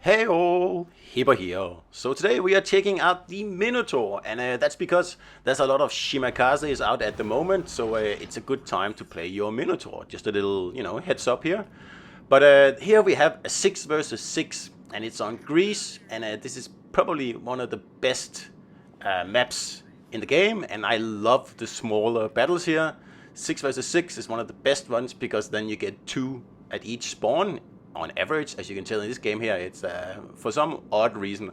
Hey all, Hipper here. So today we are checking out the Minotaur, and that's because there's a lot of Shimakazes out at the moment, so it's a good time to play your Minotaur. Just a little, heads up here. But here we have a 6 versus 6, and it's on Greece, and this is probably one of the best maps in the game, and I love the smaller battles here. 6 versus 6 is one of the best ones because then you get 2 at each spawn on average. As you can tell in this game here, it's for some odd reason,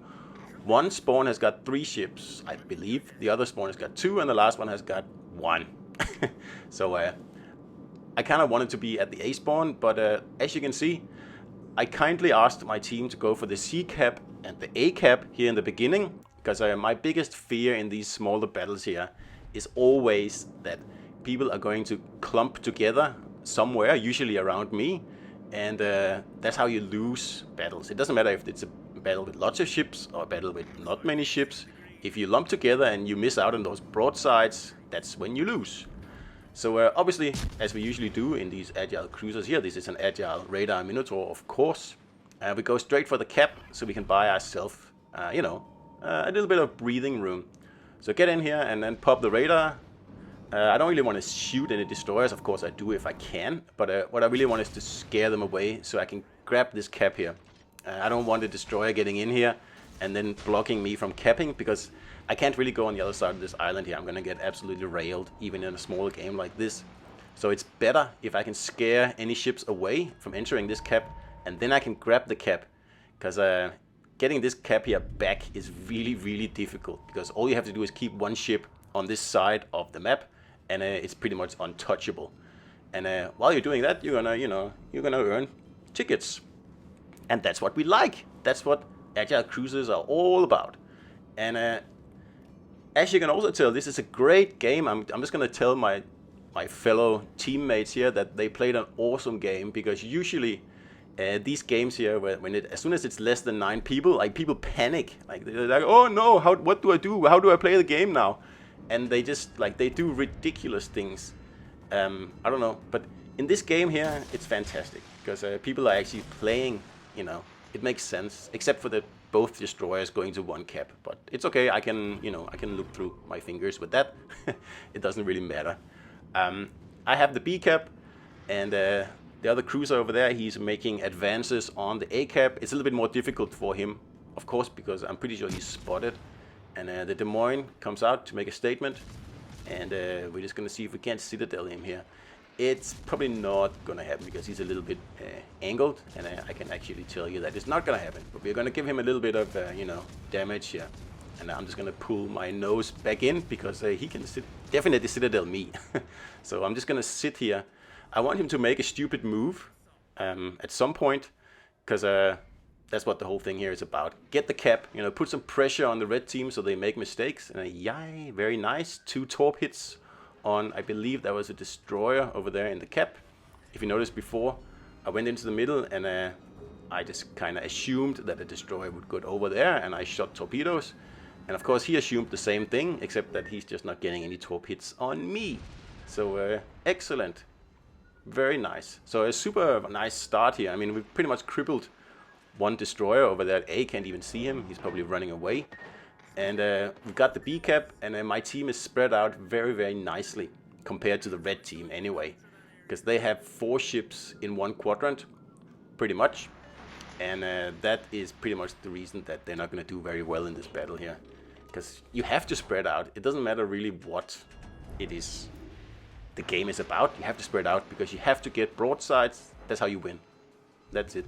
one spawn has got 3 ships, I believe. The other spawn has got 2, and the last one has got 1. So I kind of wanted to be at the A spawn, but as you can see, I kindly asked my team to go for the C cap and the A cap here in the beginning, because my biggest fear in these smaller battles here is always that people are going to clump together somewhere, usually around me, and that's how you lose battles. It doesn't matter if it's a battle with lots of ships or a battle with not many ships. If you lump together and you miss out on those broadsides, that's when you lose. So obviously, as we usually do in these agile cruisers here, this is an agile radar Minotaur, of course. We go straight for the cap so we can buy ourselves, a little bit of breathing room. So get in here and then pop the radar. I don't really want to shoot any destroyers. Of course I do if I can, but what I really want is to scare them away so I can grab this cap here. I don't want a destroyer getting in here and then blocking me from capping, because I can't really go on the other side of this island here. I'm going to get absolutely railed even in a smaller game like this. So it's better if I can scare any ships away from entering this cap, and then I can grab the cap, because getting this cap here back is really difficult, because all you have to do is keep one ship on this side of the map, and it's pretty much untouchable. And while you're doing that, you're gonna earn tickets, and that's what we like. That's what agile cruisers are all about. And as you can also tell, this is a great game. I'm just gonna tell my fellow teammates here that they played an awesome game, because usually these games here, as soon as it's less than 9 people, like, people panic. Like, they're like, oh no, what do I do? How do I play the game now? And they just, they do ridiculous things. I don't know, but in this game here, it's fantastic, because people are actually playing, it makes sense, except for the both destroyers going to one cap, but it's okay. I can look through my fingers with that. It doesn't really matter. I have the B cap, and the other cruiser over there, he's making advances on the A cap. It's a little bit more difficult for him, of course, because I'm pretty sure he's spotted. And the Des Moines comes out to make a statement, and we're just gonna see if we can't citadel him here. It's probably not gonna happen, because he's a little bit angled, and I can actually tell you that it's not gonna happen. But we're gonna give him a little bit of damage here, and I'm just gonna pull my nose back in, because he can definitely citadel me. So I'm just gonna sit here. I want him to make a stupid move at some point, because that's what the whole thing here is about. Get the cap, put some pressure on the red team so they make mistakes. And yay, very nice. 2 torp hits on, I believe that was a destroyer over there in the cap. If you noticed before, I went into the middle, and I just kind of assumed that a destroyer would go over there, and I shot torpedoes. And of course he assumed the same thing, except that he's just not getting any torp hits on me. So excellent. Very nice. So a super nice start here. I mean, we've pretty much crippled one destroyer over there. A can't even see him. He's probably running away. And we've got the B cap, and my team is spread out very nicely compared to the red team anyway, because they have 4 ships in one quadrant, pretty much. And that is pretty much the reason that they're not going to do very well in this battle here, because you have to spread out. It doesn't matter really what it is the game is about. You have to spread out, because you have to get broadsides. That's how you win. That's it.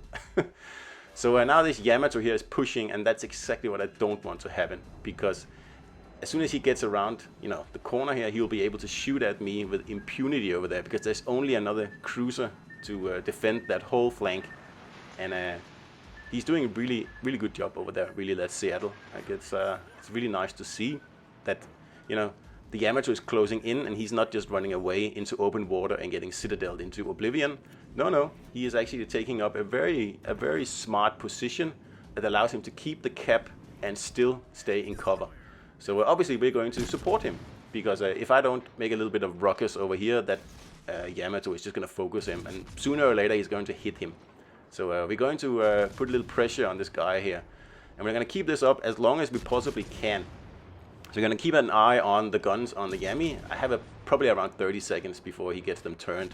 So now this Yamato here is pushing, and that's exactly what I don't want to happen, because as soon as he gets around, the corner here, he'll be able to shoot at me with impunity over there, because there's only another cruiser to defend that whole flank. And he's doing a really good job over there. Really, that's Seattle. Like, it's really nice to see that, the Yamato is closing in, and he's not just running away into open water and getting citadeled into oblivion. No, he is actually taking up a very smart position that allows him to keep the cap and still stay in cover. So obviously we're going to support him, because if I don't make a little bit of ruckus over here, that Yamato is just going to focus him, and sooner or later he's going to hit him. So we're going to put a little pressure on this guy here. And we're going to keep this up as long as we possibly can. So we're going to keep an eye on the guns on the Yami. I have probably around 30 seconds before he gets them turned.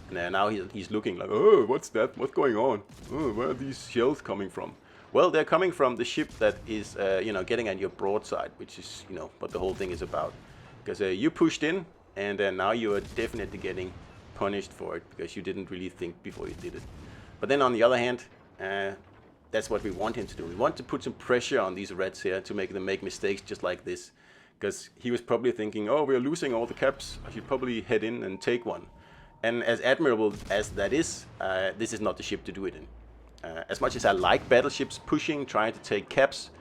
And now he's looking like, oh, what's that? What's going on? Oh, where are these shells coming from? Well, they're coming from the ship that is, getting at your broadside, which is, what the whole thing is about. Because you pushed in, and now you are definitely getting punished for it because you didn't really think before you did it. But then on the other hand, that's what we want him to do. We want to put some pressure on these Reds here to make them make mistakes just like this. Because he was probably thinking, oh, we're losing all the caps. I should probably head in and take one. And as admirable as that is, this is not the ship to do it in. As much as I like battleships pushing, trying to take caps,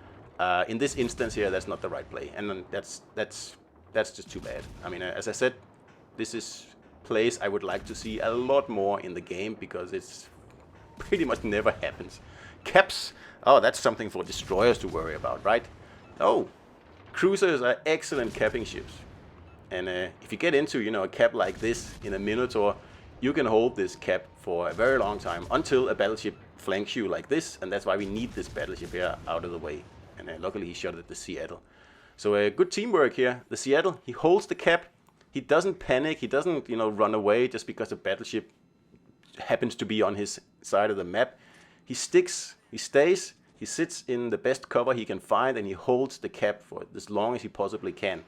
in this instance here, that's not the right play. And that's just too bad. I mean, as I said, this is plays I would like to see a lot more in the game because it's pretty much never happens. Caps, oh, that's something for destroyers to worry about, right? Oh, cruisers are excellent capping ships. And if you get into, a cap like this in a Minotaur, you can hold this cap for a very long time until a battleship flanks you like this, and that's why we need this battleship here out of the way. And luckily he shot at the Seattle. So good teamwork here. The Seattle, he holds the cap. He doesn't panic. He doesn't, run away just because a battleship happens to be on his side of the map. He sticks, he stays, he sits in the best cover he can find, and he holds the cap for as long as he possibly can.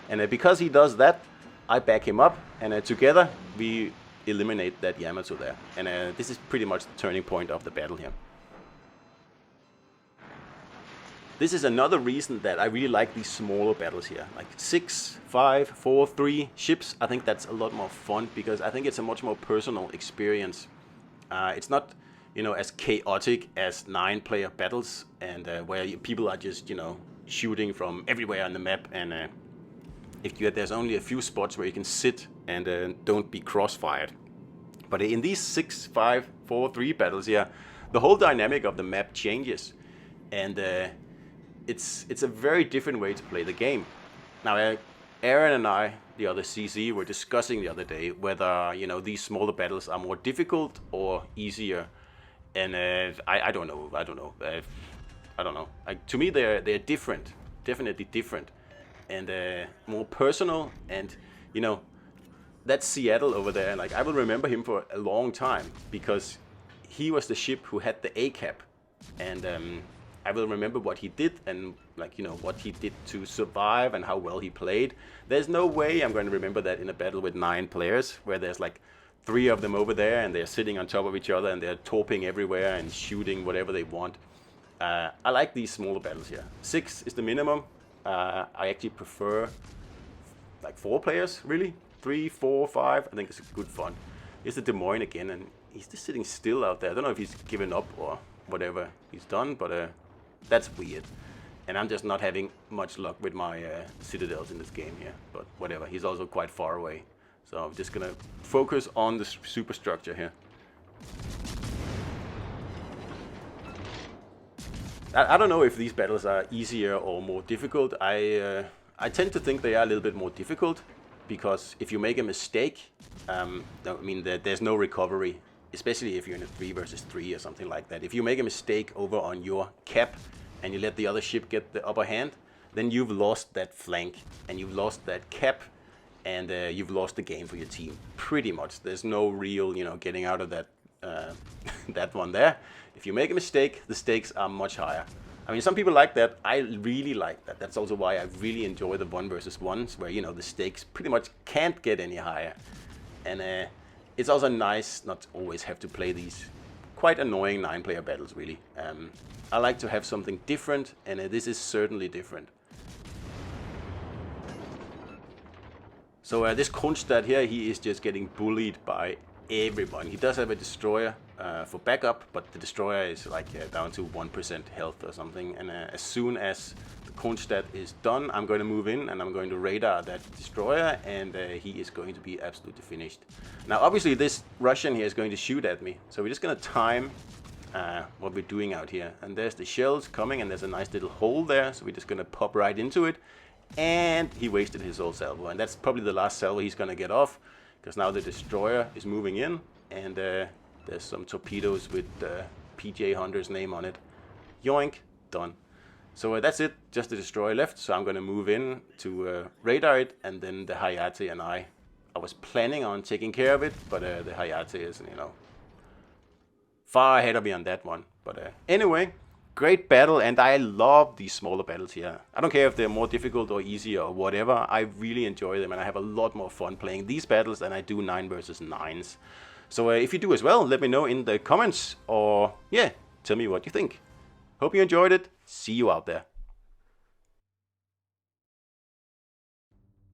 And because he does that, I back him up, and together we eliminate that Yamato there. And this is pretty much the turning point of the battle here. This is another reason that I really like these smaller battles here. Like 6, 5, 4, 3 ships. I think that's a lot more fun because I think it's a much more personal experience. It's not, as chaotic as 9-player battles and where people are just, shooting from everywhere on the map. And there's only a few spots where you can sit and don't be crossfired. But in these 6, 5, 4, 3 battles here, the whole dynamic of the map changes. And it's a very different way to play the game. Now, Aaron and I, the other CC, were discussing the other day whether, these smaller battles are more difficult or easier. And I don't know. I don't know. To me, they're different. Definitely different. And more personal. And, that Seattle over there, like I will remember him for a long time because he was the ship who had the A cap. And I will remember what he did and what he did to survive and how well he played. There's no way I'm going to remember that in a battle with 9 players where there's like 3 of them over there and they're sitting on top of each other and they're torping everywhere and shooting whatever they want. I like these smaller battles here. 6 is the minimum. I actually prefer like 4 players, really. 3, 4, 5. I think it's good fun. Here's the Des Moines again, and he's just sitting still out there. I don't know if he's given up or whatever he's done, but that's weird. And I'm just not having much luck with my citadels in this game here. But whatever, he's also quite far away. So I'm just gonna focus on the superstructure here. I don't know if these battles are easier or more difficult. I tend to think they are a little bit more difficult because if you make a mistake, there's no recovery, especially if you're in a 3 versus 3 or something like that. If you make a mistake over on your cap and you let the other ship get the upper hand, then you've lost that flank and you've lost that cap and you've lost the game for your team. Pretty much. There's no real, getting out of that that one there. If you make a mistake, the stakes are much higher. I mean, some people like that. I really like that. That's also why I really enjoy the 1 versus 1s, where, the stakes pretty much can't get any higher. And it's also nice not to always have to play these quite annoying 9-player battles, really. I like to have something different, and this is certainly different. So this Kronstadt here, he is just getting bullied by everyone. He does have a destroyer for backup, but the destroyer is like down to 1% health or something. And as soon as the Kronstadt is done, I'm going to move in and I'm going to radar that destroyer, and he is going to be absolutely finished. Now, obviously, this Russian here is going to shoot at me, so we're just going to time what we're doing out here. And there's the shells coming, and there's a nice little hole there, so we're just going to pop right into it. And he wasted his whole salvo, and that's probably the last salvo he's going to get off, because now the destroyer is moving in, and There's some torpedoes with PJ Hunter's name on it. Yoink, done. So that's it, just the destroyer left. So I'm gonna move in to radar it, and then the Hayate and I was planning on taking care of it, but the Hayate is, you know, far ahead of me on that one. But anyway, great battle, and I love these smaller battles here. I don't care if they're more difficult or easy or whatever. I really enjoy them, and I have a lot more fun playing these battles than I do 9 versus 9s. So if you do as well, let me know in the comments, or yeah, tell me what you think. Hope you enjoyed it. See you out there.